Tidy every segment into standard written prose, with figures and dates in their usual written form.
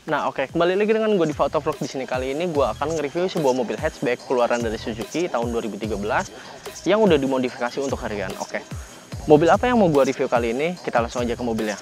Nah, oke, kembali lagi dengan gue di Fotovlog. Di sini kali ini gue akan nge-review sebuah mobil hatchback keluaran dari Suzuki tahun 2013 yang udah dimodifikasi untuk harian. Oke. Mobil apa yang mau gue review kali ini? Kita langsung aja ke mobilnya.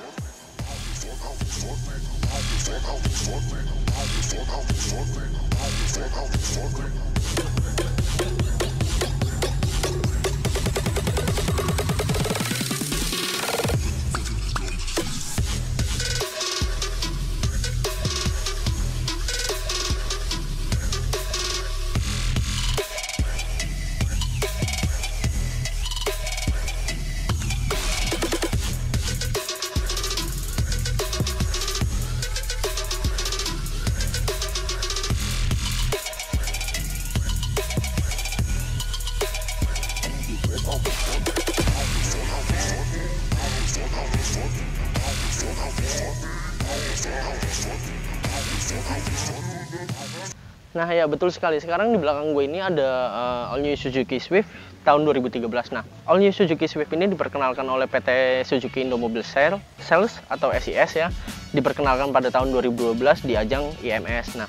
Nah ya, betul sekali. Sekarang di belakang gue ini ada All New Suzuki Swift tahun 2013. Nah, All New Suzuki Swift ini diperkenalkan oleh PT Suzuki Indomobil Sales atau SIS ya. Diperkenalkan pada tahun 2012 di ajang IMS. Nah,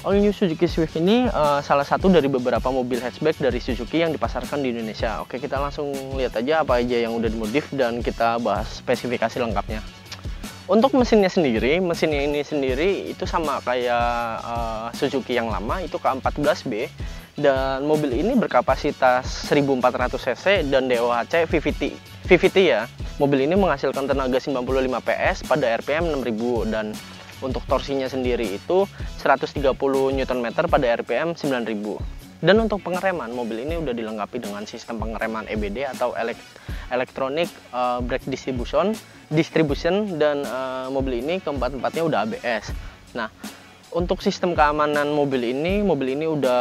All New Suzuki Swift ini salah satu dari beberapa mobil hatchback dari Suzuki yang dipasarkan di Indonesia. Oke, kita langsung lihat aja apa aja yang udah dimodif dan kita bahas spesifikasi lengkapnya. Untuk mesinnya ini sendiri itu sama kayak Suzuki yang lama, itu K14B, dan mobil ini berkapasitas 1400 cc dan DOHC VVT ya. Mobil ini menghasilkan tenaga 95 PS pada RPM 6000 dan untuk torsinya sendiri itu 130 Nm pada RPM 9000. Dan untuk pengereman, mobil ini udah dilengkapi dengan sistem pengereman EBD atau Electronic Brake Distribution dan mobil ini keempat-empatnya udah ABS. Nah, untuk sistem keamanan mobil ini udah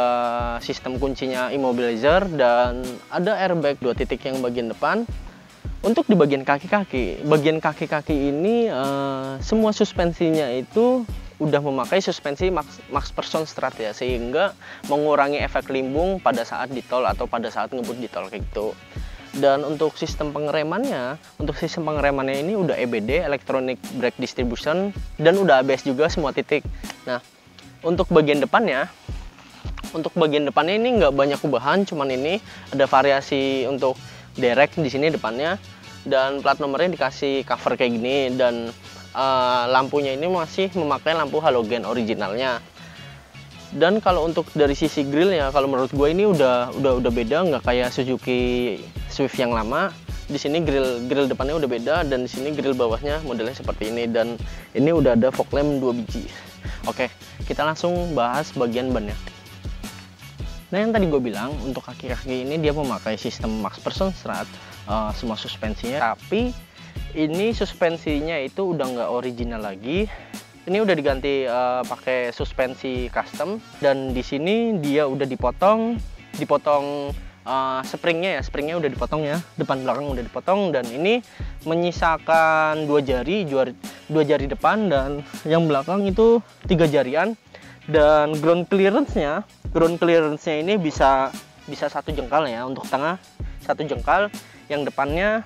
sistem kuncinya immobilizer dan ada airbag 2 titik yang bagian depan. Untuk di bagian kaki-kaki ini semua suspensinya itu udah memakai suspensi Max Person Strat ya, sehingga mengurangi efek limbung pada saat di tol atau pada saat ngebut di tol kayak gitu. Dan untuk sistem pengeremannya ini udah EBD, Electronic Brake Distribution, dan udah ABS juga semua titik. Nah, untuk bagian depannya ini nggak banyak perubahan, cuman ini ada variasi untuk derek di sini depannya, dan plat nomornya dikasih cover kayak gini, dan lampunya ini masih memakai lampu halogen originalnya. Dan kalau untuk dari sisi grillnya, kalau menurut gue ini udah beda, nggak kayak Suzuki Swift yang lama. Di sini grill depannya udah beda, dan di sini grill bawahnya modelnya seperti ini, dan ini udah ada fog lamp 2 biji. Oke, kita langsung bahas bagian bannya. Nah, yang tadi gue bilang untuk kaki-kaki ini dia memakai sistem Max Person Strat, semua suspensinya, tapi ini suspensinya itu udah nggak original lagi. Ini udah diganti pakai suspensi custom, dan di sini dia udah dipotong springnya udah dipotong ya, depan belakang udah dipotong, dan ini menyisakan dua jari depan, dan yang belakang itu 3 jarian. Dan ground clearance-nya ini bisa 1 jengkal ya, untuk tengah 1 jengkal, yang depannya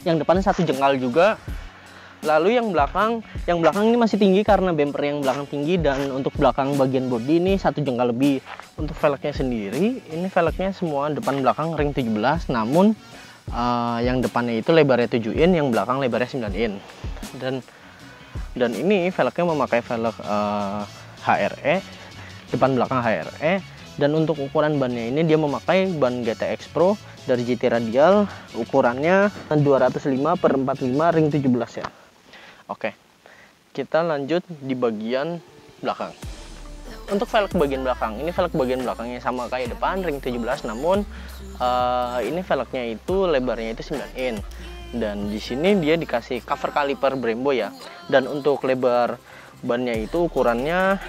1 jengkal juga. Lalu yang belakang ini masih tinggi karena bumper yang belakang tinggi, dan untuk belakang bagian bodi ini 1 jengkal lebih. Untuk velgnya sendiri, ini velgnya semua depan belakang ring 17, namun yang depannya itu lebarnya 7 in, yang belakang lebarnya 9 in. Dan ini velgnya memakai velg HRE, depan belakang HRE. Dan untuk ukuran bannya ini dia memakai ban GTX Pro dari GT Radial, ukurannya 205/45 ring 17 ya. Oke, kita lanjut di bagian belakang. Untuk velg bagian belakang, ini velg bagian belakangnya sama kayak depan ring 17, namun ini velgnya itu lebarnya itu 9 in. Dan di sini dia dikasih cover kaliper Brembo ya. Dan untuk lebar bannya itu ukurannya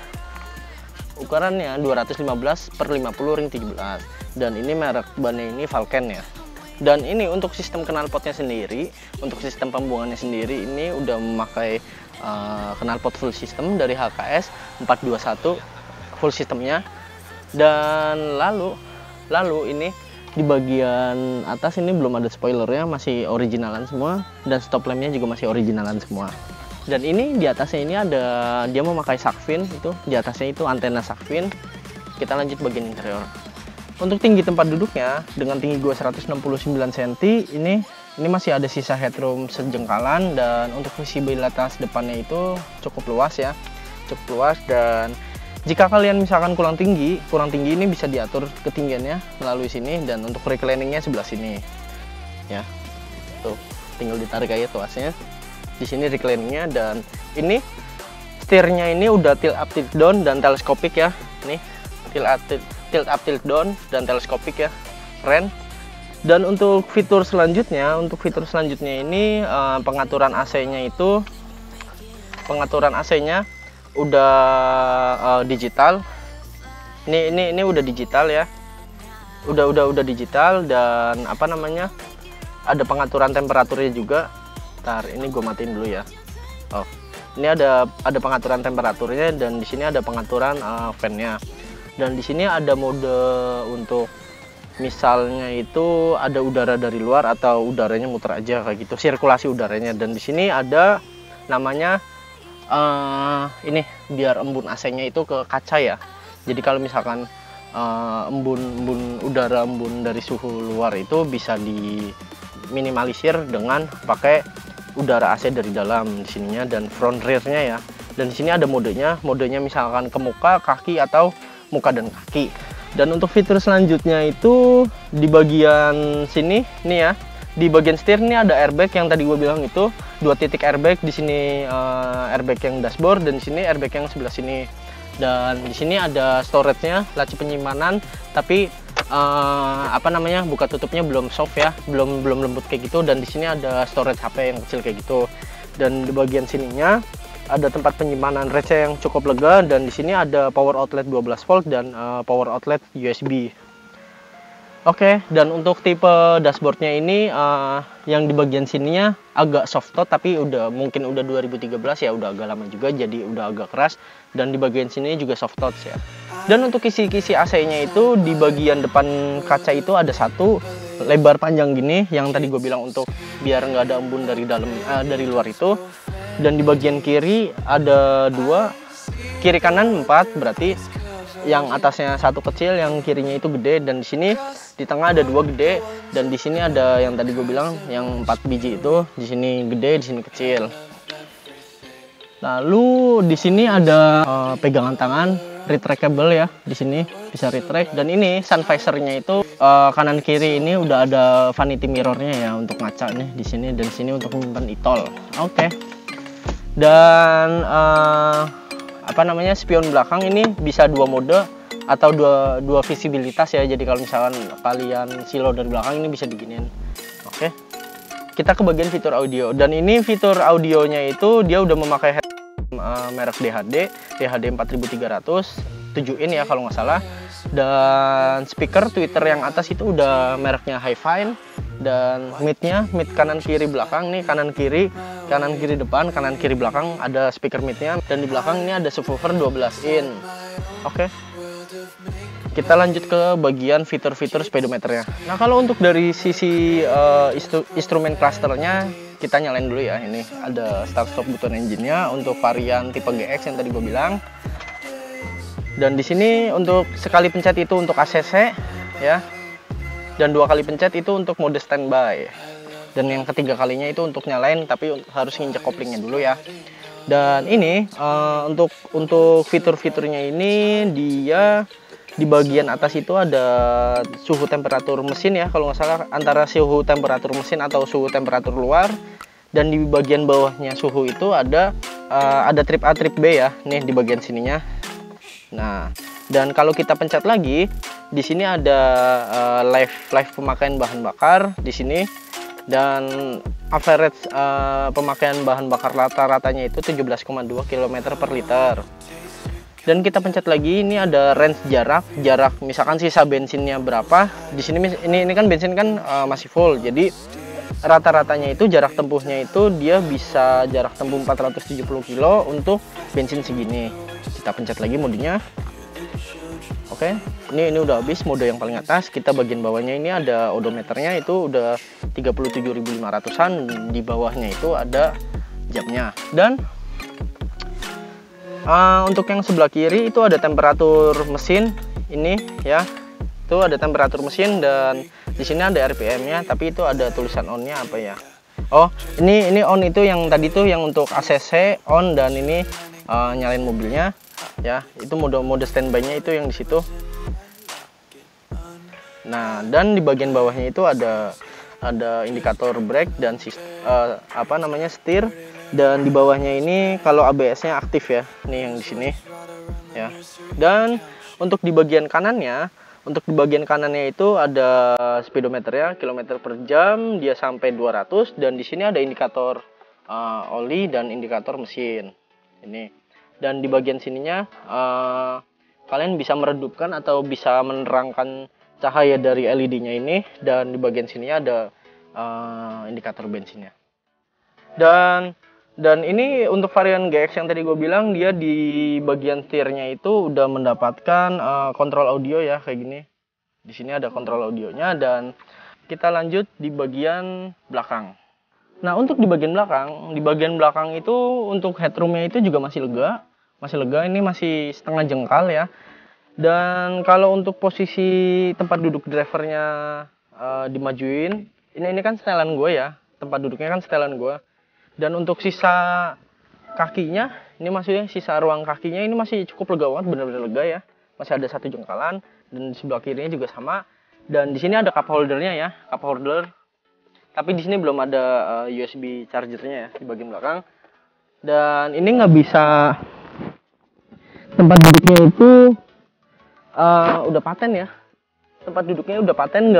215/50 ring 17. Dan ini merek bannya ini Vulcan ya. Dan ini untuk sistem knalpotnya sendiri, untuk sistem pembuangannya sendiri ini udah memakai knalpot full system dari HKS 421 full sistemnya. Dan lalu ini di bagian atas ini belum ada spoilernya, masih originalan semua, dan stop lampnya juga masih originalan semua. Dan ini di atasnya ini ada, dia memakai shark fin, itu di atasnya itu antena shark fin. Kita lanjut bagian interior. Untuk tinggi tempat duduknya, dengan tinggi gue 169 cm, ini masih ada sisa headroom sejengkalan, dan untuk visibilitas depannya itu cukup luas ya, cukup luas. Dan jika kalian misalkan kurang tinggi ini bisa diatur ketinggiannya melalui sini, dan untuk recliningnya sebelah sini ya, tuh tinggal ditarik aja tuasnya di sini recliningnya. Dan ini setirnya ini udah tilt up tilt down dan teleskopik ya, nih tilt up tilt down dan teleskopik ya, keren. Dan untuk fitur selanjutnya ini pengaturan AC-nya itu, pengaturan AC-nya udah digital. Ini udah digital ya, udah digital. Dan apa namanya, ada pengaturan temperaturnya juga. Ntar ini gue matiin dulu ya. Oh, ini ada pengaturan temperaturnya, dan di sini ada pengaturan fan-nya. Dan di sini ada mode untuk misalnya itu ada udara dari luar atau udaranya muter aja kayak gitu, sirkulasi udaranya. Dan di sini ada namanya ini biar embun AC-nya itu ke kaca ya. Jadi kalau misalkan embun dari suhu luar itu bisa diminimalisir dengan pakai udara AC dari dalam di sininya dan front rear-nya ya. Dan di sini ada modenya misalkan ke muka, kaki, atau muka dan kaki. Dan untuk fitur selanjutnya itu di bagian sini nih ya, di bagian setir ini ada airbag yang tadi gue bilang itu 2 titik airbag. Di sini airbag yang dashboard, dan di sini airbag yang sebelah sini. Dan di sini ada storage-nya, laci penyimpanan, tapi apa namanya, buka tutupnya belum soft ya, belum lembut kayak gitu. Dan di sini ada storage HP yang kecil kayak gitu. Dan di bagian sininya ada tempat penyimpanan receh yang cukup lega, dan di sini ada power outlet 12 volt dan power outlet USB. Oke, dan untuk tipe dashboardnya ini yang di bagian sininya agak soft touch, tapi mungkin udah 2013 ya, udah agak lama juga, jadi udah agak keras. Dan di bagian sini juga soft touch ya. Dan untuk kisi-kisi AC-nya itu di bagian depan kaca itu ada satu lebar panjang gini, yang tadi gue bilang untuk biar nggak ada embun dari dalam dari luar itu. Dan di bagian kiri ada 2, kiri kanan 4, berarti yang atasnya 1 kecil, yang kirinya itu gede. Dan di sini di tengah ada 2 gede, dan di sini ada yang tadi gue bilang yang 4 biji itu, di sini gede, di sini kecil. Lalu di sini ada pegangan tangan retractable ya, di sini bisa retract. Dan ini sun visor-nya itu kanan kiri ini udah ada vanity mirror-nya ya untuk ngaca nih di sini, dan sini untuk menyimpan e-tol. Oke. Dan apa namanya, spion belakang ini bisa 2 mode atau dua visibilitas ya. Jadi kalau misalkan kalian silo dari belakang ini bisa diginin. Oke. Kita ke bagian fitur audio, dan ini fitur audionya itu dia udah memakai merek DHD 4300 7 in ya kalau nggak salah. Dan speaker tweeter yang atas itu udah mereknya Hi-Fi. Dan mid kanan kiri belakang nih, kanan kiri depan, kanan kiri belakang ada speaker midnya. Dan di belakang ini ada subwoofer 12 in. Oke. Kita lanjut ke bagian fitur-fitur speedometernya. Nah, kalau untuk dari sisi instrumen clusternya, kita nyalain dulu ya. Ini ada start stop button engine-nya untuk varian tipe GX yang tadi gue bilang. Dan di sini untuk sekali pencet itu untuk ACC ya. Dan 2 kali pencet itu untuk mode standby. Dan yang ketiga kalinya itu untuk nyalain, tapi harus nginjek koplingnya dulu ya. Dan ini untuk fitur-fiturnya ini, dia di bagian atas itu ada suhu temperatur mesin ya kalau nggak salah, antara suhu temperatur mesin atau suhu temperatur luar. Dan di bagian bawahnya suhu itu ada trip A trip B ya, nih di bagian sininya. Nah, dan kalau kita pencet lagi, di sini ada live pemakaian bahan bakar di sini. Dan average pemakaian bahan bakar rata-ratanya itu 17,2 km per liter. Dan kita pencet lagi, ini ada range jarak misalkan sisa bensinnya berapa. Di sini ini kan bensin kan masih full, jadi rata-ratanya itu jarak tempuhnya itu dia bisa jarak tempuh 470 kilo untuk bensin segini. Kita pencet lagi modenya. Oke, ini udah habis mode yang paling atas. Kita bagian bawahnya ini ada odometernya, itu udah 37.500-an. Di bawahnya itu ada jamnya. Dan untuk yang sebelah kiri itu ada temperatur mesin ini ya. Itu ada temperatur mesin dan di sini ada RPM-nya, tapi itu ada tulisan on-nya apa ya? Oh, ini on itu yang tadi tuh yang untuk ACC on, dan ini nyalain mobilnya ya. Itu mode standby-nya itu yang di situ. Nah, dan di bagian bawahnya itu ada indikator brake dan setir, dan di bawahnya ini kalau ABS-nya aktif ya. Nih yang di sini ya. Dan untuk di bagian kanannya, itu ada speedometer ya, kilometer per jam, dia sampai 200, dan di sini ada indikator oli dan indikator mesin. Ini. Dan di bagian sininya kalian bisa meredupkan atau bisa menerangkan cahaya dari LED-nya ini, dan di bagian sininya ada indikator bensinnya. Dan ini untuk varian GX yang tadi gue bilang, dia di bagian setirnya itu udah mendapatkan kontrol audio ya, kayak gini. Di sini ada kontrol audionya, dan kita lanjut di bagian belakang. Nah, untuk di bagian belakang itu untuk headroomnya itu juga masih lega. Ini masih setengah jengkal ya. Dan kalau untuk posisi tempat duduk drivernya dimajuin, ini kan setelan gue ya, tempat duduknya kan setelan gue. Dan untuk sisa kakinya, ini maksudnya sisa ruang kakinya ini masih cukup lega banget, bener-bener lega ya. Masih ada satu jengkalan, dan di sebelah kirinya juga sama. Dan di sini ada cup holdernya ya, cup holder. Tapi di sini belum ada USB chargernya ya di bagian belakang. Dan ini nggak bisa, tempat duduknya itu udah paten ya. Tempat duduknya udah paten,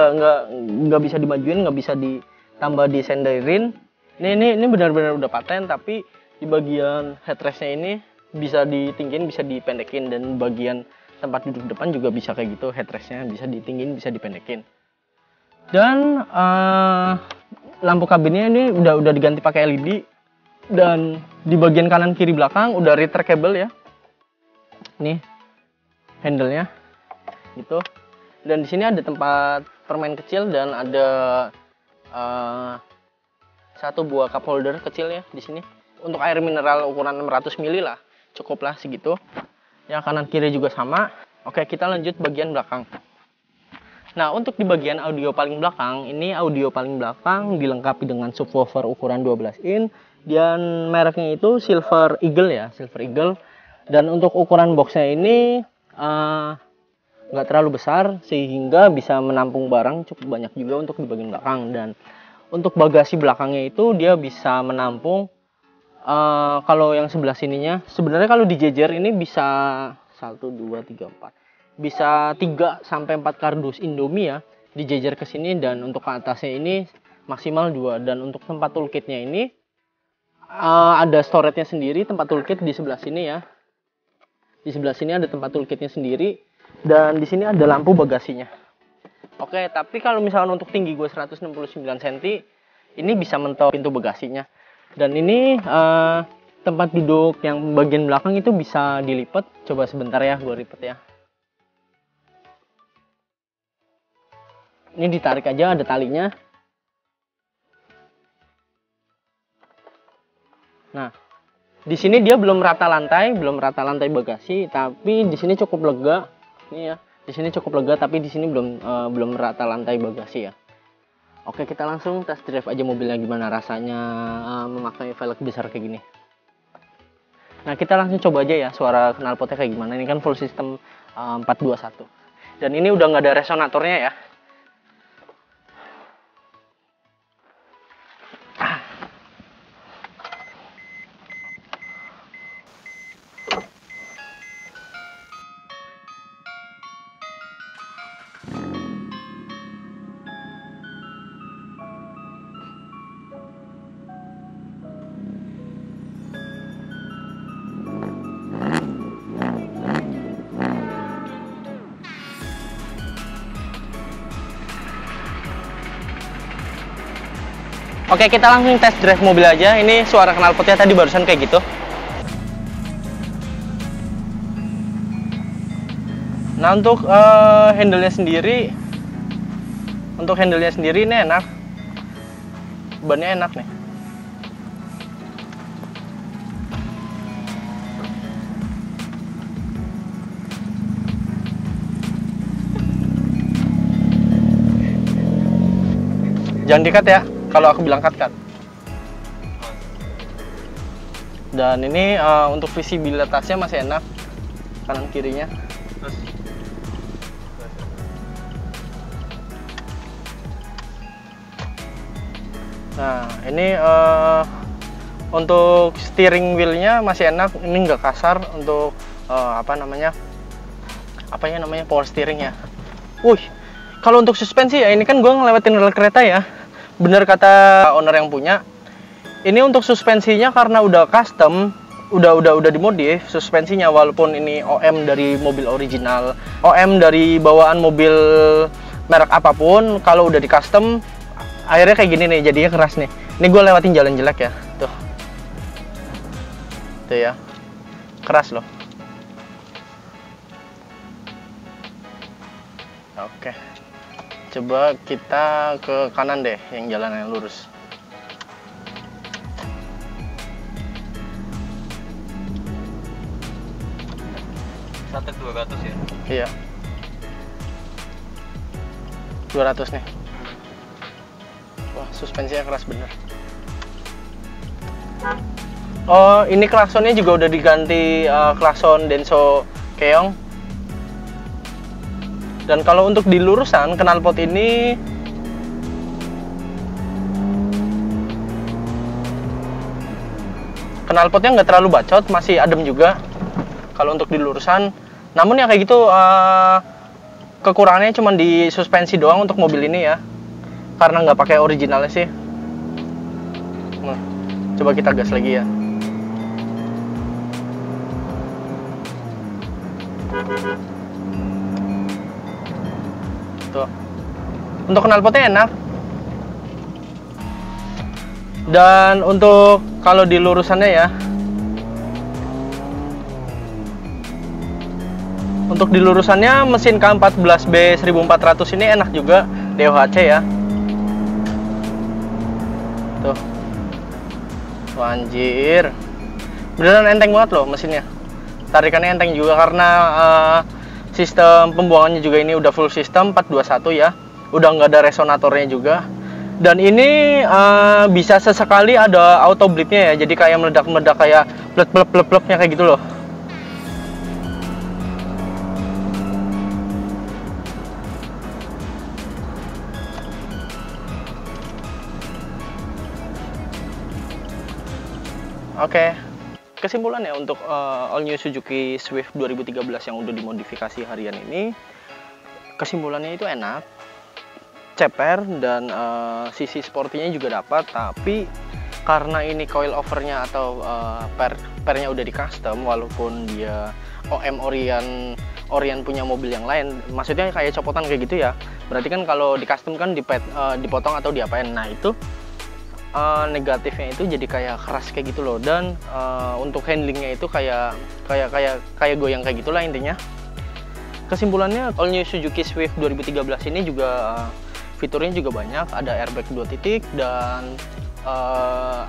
nggak bisa dimajuin, nggak bisa ditambah disenderin. Ini benar-benar udah paten, tapi di bagian headrestnya ini bisa ditinggiin, bisa dipendekin, dan bagian tempat duduk depan juga bisa kayak gitu, headrestnya bisa ditinggiin, bisa dipendekin. Dan lampu kabinnya ini udah diganti pakai LED, dan di bagian kanan kiri belakang udah retractable ya. Nih handle-nya gitu. Dan di sini ada tempat permen kecil, dan ada satu buah cup holder kecil ya di sini. Untuk air mineral ukuran 600 ml lah, cukup lah segitu. Ya, kanan kiri juga sama. Oke, kita lanjut bagian belakang. Nah, untuk di bagian audio paling belakang, ini audio paling belakang dilengkapi dengan subwoofer ukuran 12 in, dan mereknya itu Silver Eagle ya, Silver Eagle. Dan untuk ukuran boxnya ini nggak terlalu besar, sehingga bisa menampung barang cukup banyak juga untuk di bagian belakang. Dan untuk bagasi belakangnya itu dia bisa menampung, kalau yang sebelah sininya, sebenarnya kalau dijejer ini bisa 1, 2, 3, 4. Bisa 3 sampai 4 kardus Indomie ya dijejer ke sini, dan untuk ke atasnya ini maksimal 2. Dan untuk tempat toolkitnya ini ada storage-nya sendiri, tempat toolkit di sebelah sini ya. Di sebelah sini ada tempat toolkitnya sendiri, dan di sini ada lampu bagasinya. Oke, tapi kalau misalkan untuk tinggi gue 169 cm, ini bisa mentok pintu bagasinya. Dan ini tempat duduk yang bagian belakang itu bisa dilipat. Coba sebentar ya, gue lipat ya. Ini ditarik aja, ada talinya. Nah, di sini dia belum rata lantai bagasi, tapi di sini cukup lega. Ini ya, di sini cukup lega, tapi di sini belum rata lantai bagasi ya. Oke, kita langsung test drive aja mobilnya, gimana rasanya memakai velg besar kayak gini. Nah, kita langsung coba aja ya suara knalpotnya kayak gimana. Ini kan full system 421. Dan ini udah nggak ada resonatornya ya. Oke, kita langsung test drive mobil aja. Ini suara knalpotnya tadi barusan kayak gitu. Nah, untuk handle-nya sendiri, ini enak. Bannya enak nih. Jangan di-cut ya, kalau aku bilang cut. Dan ini untuk visibilitasnya masih enak, kanan kirinya. Nah, ini untuk steering wheelnya masih enak, ini nggak kasar untuk apa namanya power steering ya. Kalau untuk suspensi ya, ini kan gue ngelewatin rel kereta ya. Bener kata owner yang punya, ini untuk suspensinya karena udah custom, udah dimodif suspensinya, walaupun ini OM dari mobil original, OM dari bawaan mobil merek apapun, kalau udah di custom akhirnya kayak gini nih, jadinya keras nih. Ini gue lewatin jalan jelek ya, tuh ya, keras loh. Oke, coba kita ke kanan deh, yang jalan yang lurus. Satu 200 ya? Iya, 200 nih. Wah, suspensinya keras bener. Oh, ini klaksonnya juga udah diganti klakson Denso Keong. Dan kalau untuk di lurusan knalpot ini knalpotnya nggak terlalu bacot, masih adem juga kalau untuk di lurusan. Namun ya kayak gitu, kekurangannya cuma di suspensi doang untuk mobil ini ya, karena nggak pakai originalnya sih. Nah, coba kita gas lagi ya. Tuh. Untuk knalpotnya enak. Dan untuk kalau di lurusannya ya, untuk di lurusannya mesin K14B 1400 ini enak juga, DOHC ya. Tuh. Wah, anjir. Beneran enteng banget loh mesinnya. Tarikannya enteng juga karena sistem pembuangannya juga ini udah full system 421 ya. Udah nggak ada resonatornya juga. Dan ini bisa sesekali ada auto bleednya ya. Jadi kayak meledak-meledak, kayak plep-plep-plep-plepnya kayak gitu loh. Oke, kesimpulannya untuk all new Suzuki Swift 2013 yang udah dimodifikasi harian ini, kesimpulannya itu enak, ceper, dan sisi sportinya juga dapat. Tapi karena ini coil overnya atau pernya udah di custom, walaupun dia OM Orion punya mobil yang lain, maksudnya kayak copotan kayak gitu ya. Berarti kan kalau di custom kan dipotong atau diapain. Nah itu negatifnya itu jadi kayak keras kayak gitu loh. Dan untuk handlingnya itu kayak goyang kayak gitulah intinya. Kesimpulannya, all new Suzuki Swift 2013 ini juga fiturnya juga banyak, ada airbag 2 titik dan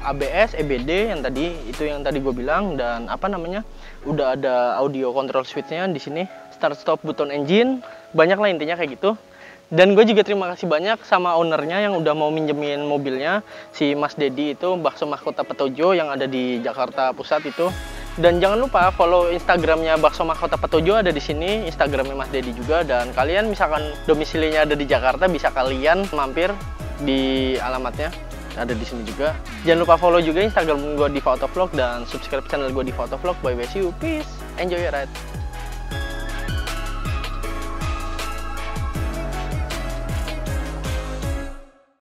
ABS, EBD yang tadi gue bilang, dan udah ada audio control switch-nya di sini, start stop button engine, banyak lah intinya kayak gitu. Dan gue juga terima kasih banyak sama ownernya yang udah mau minjemin mobilnya, si Mas Dedi itu, Bakso Mahkota Petojo yang ada di Jakarta Pusat itu. Dan jangan lupa follow Instagramnya Bakso Mahkota Petojo, ada di sini, Instagramnya Mas Dedi juga. Dan kalian misalkan domisilinya ada di Jakarta, bisa kalian mampir di alamatnya, ada di sini juga. Jangan lupa follow juga Instagram gue di Fotovlog dan subscribe channel gue di Fotovlog. Bye bye, see you, peace, enjoy your ride.